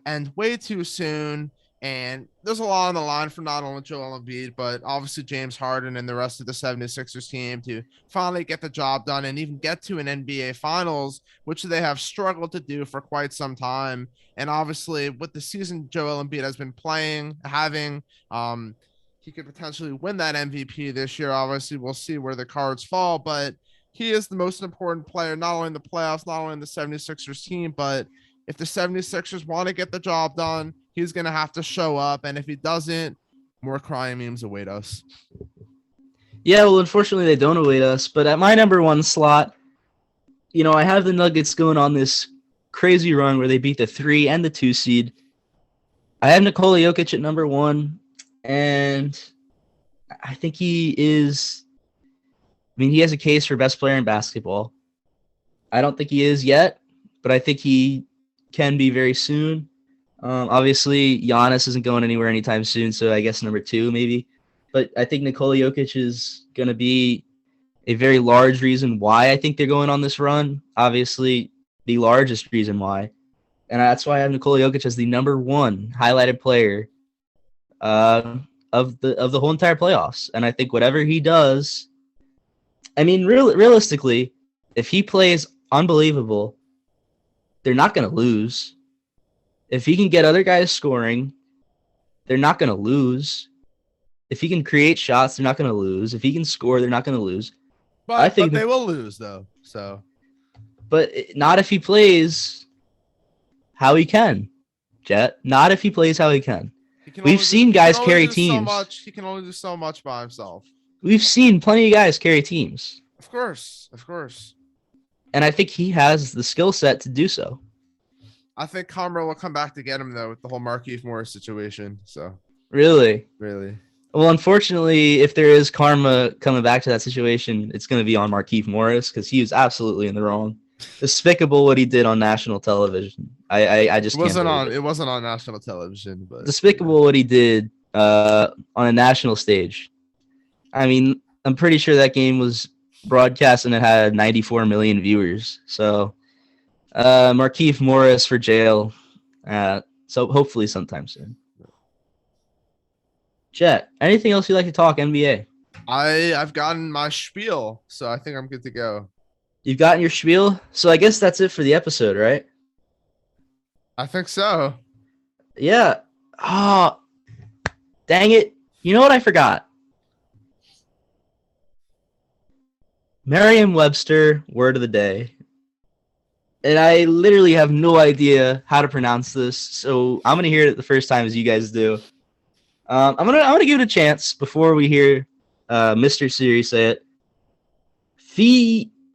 end way too soon. And there's a lot on the line for not only Joel Embiid, but obviously James Harden and the rest of the 76ers team to finally get the job done and even get to an NBA Finals, which they have struggled to do for quite some time. And obviously, with the season Joel Embiid has been having, he could potentially win that MVP this year. Obviously, we'll see where the cards fall, but he is the most important player, not only in the playoffs, not only in the 76ers team, but if the 76ers want to get the job done, he's going to have to show up. And if he doesn't, more crying memes await us. Yeah, well, unfortunately, they don't await us. But at my number one slot, I have the Nuggets going on this crazy run where they beat the 3 and the 2 seed. I have Nikola Jokic at number one, and I think he is. I mean, he has a case for best player in basketball. I don't think he is yet, but I think he can be very soon. Obviously, Giannis isn't going anywhere anytime soon, so I guess number 2 maybe. But I think Nikola Jokic is going to be a very large reason why I think they're going on this run. Obviously, the largest reason why. And that's why I have Nikola Jokic as the number 1 highlighted player of the whole entire playoffs. And I think whatever he does, I mean, realistically, if he plays unbelievable, they're not going to lose. If he can get other guys scoring, they're not going to lose. If he can create shots, they're not going to lose. If he can score, they're not going to lose. But they will lose, though. So, but not if he plays how he can, Jet. Not if he plays how he can. We've seen guys carry teams. He can only do so much by himself. We've seen plenty of guys carry teams. Of course. And I think he has the skill set to do so. I think Comro will come back to get him, though, with the whole Markieff Morris situation. So Really? Well, unfortunately, if there is karma coming back to that situation, it's going to be on Markieff Morris because he was absolutely in the wrong. Despicable what he did on national television. I just it wasn't on national television, but despicable what he did on a national stage. I mean, I'm pretty sure that game was broadcast and it had 94 million viewers. So Markieff Morris for jail. So hopefully sometime soon. Jet, anything else you'd like to talk NBA? I've gotten my spiel, so I think I'm good to go. You've gotten your spiel? So I guess that's it for the episode, right? I think so. Yeah. Oh, dang it. You know what I forgot? Merriam-Webster word of the day. And I literally have no idea how to pronounce this, so I'm going to hear it the first time as you guys do. I'm gonna give it a chance before we hear Mr. Siri say it.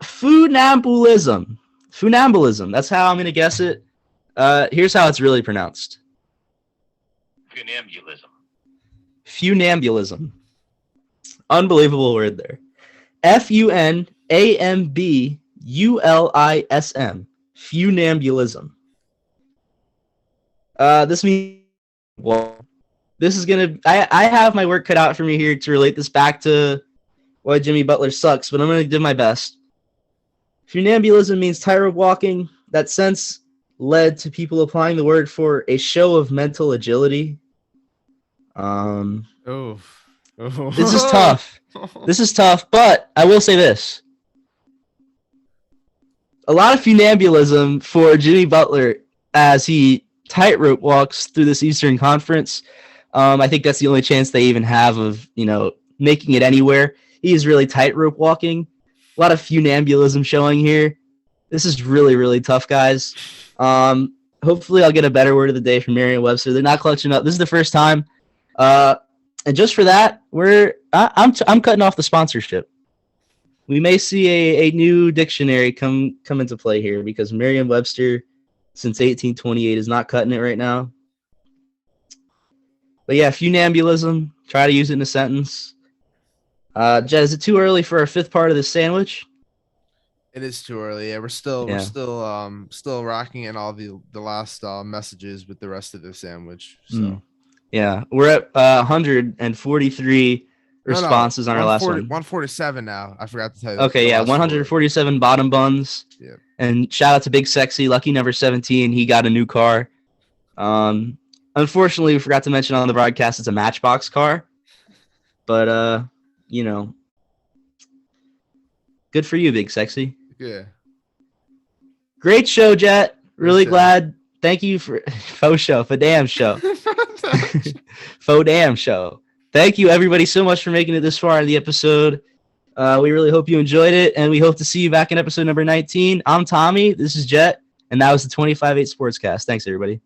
Funambulism. That's how I'm gonna guess it. Here's how it's really pronounced. Funambulism. Unbelievable word there. Funambulism. Funambulism. This means this is gonna. I have my work cut out for me here to relate this back to why Jimmy Butler sucks, but I'm gonna do my best. Funambulism means tightrope walking. That sense led to people applying the word for a show of mental agility. This is tough. This is tough, but I will say this. A lot of funambulism for Jimmy Butler as he tightrope walks through this Eastern Conference. I think that's the only chance they even have of, making it anywhere. He is really tightrope walking. A lot of funambulism showing here. This is really, really tough, guys. Hopefully I'll get a better word of the day from Merriam-Webster. They're not clutching up. This is the first time. And just for that, I'm cutting off the sponsorship. We may see a new dictionary come into play here because Merriam-Webster since 1828 is not cutting it right now. But yeah, funambulism. Try to use it in a sentence. Jed, is it too early for our fifth part of this sandwich? It is too early. Yeah, we're still rocking in all the last messages with the rest of the sandwich. So yeah, we're at 143 responses on our last one. 147 now. I forgot to tell you. Okay, yeah, 147 bottom buns. Yeah. And shout out to Big Sexy, lucky number 17. He got a new car. Unfortunately, we forgot to mention on the broadcast it's a Matchbox car. But good for you, Big Sexy. Yeah. Great show, Jet. Really glad. Thank you for faux show, for damn show. Faux damn show. Thank you, everybody, so much for making it this far in the episode. We really hope you enjoyed it, and we hope to see you back in episode number 19. I'm Tommy. This is Jet, and that was the 25-8 SportsCast. Thanks, everybody.